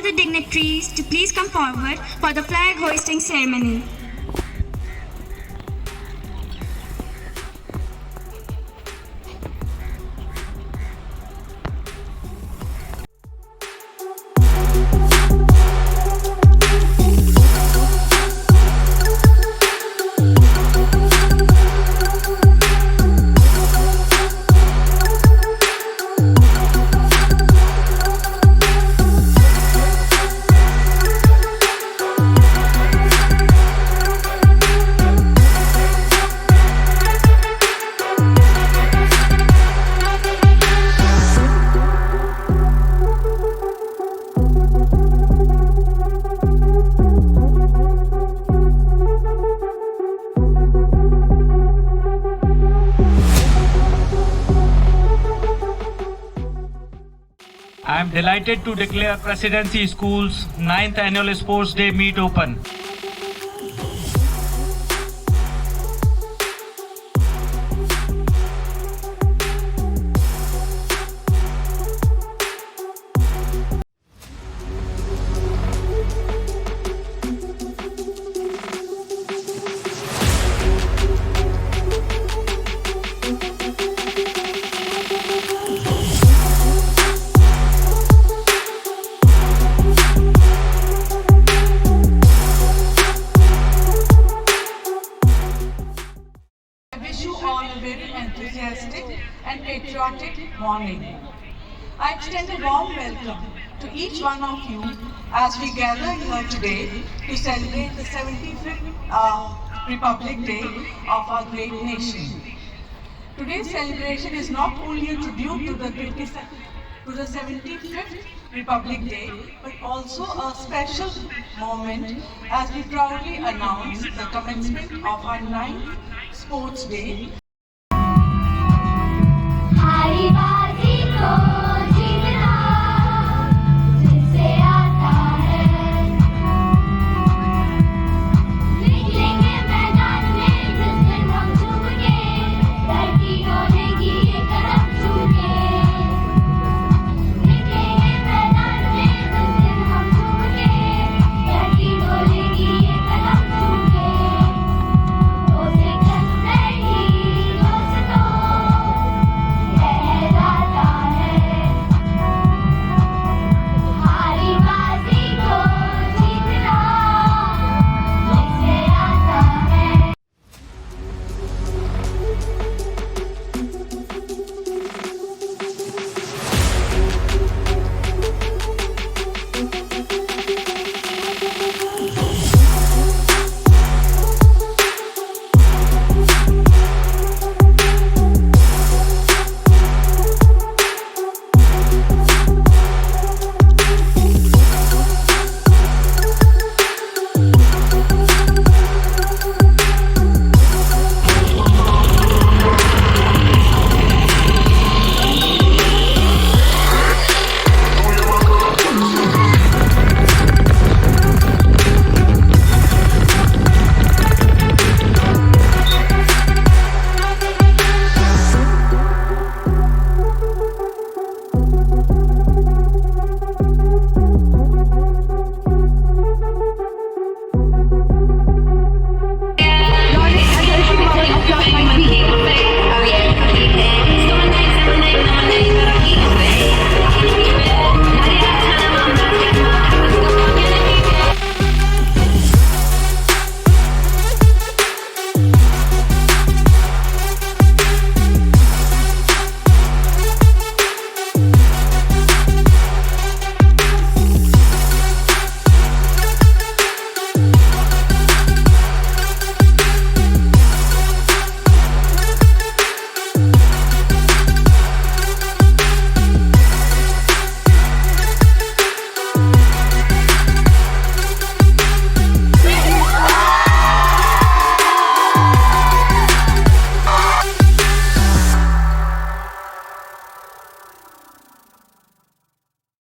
the dignitaries to please come forward for the flag hoisting ceremony. I am delighted to declare Presidency School's 9th Annual Sports Day meet open. I wish you all a very enthusiastic and patriotic morning. I extend a warm welcome to each one of you as we gather here today to celebrate the 75th Republic Day of our great nation. Today's celebration is not only a tribute to the 75th Republic Day, but also a special moment as we proudly announce the commencement of our 9th Sports Day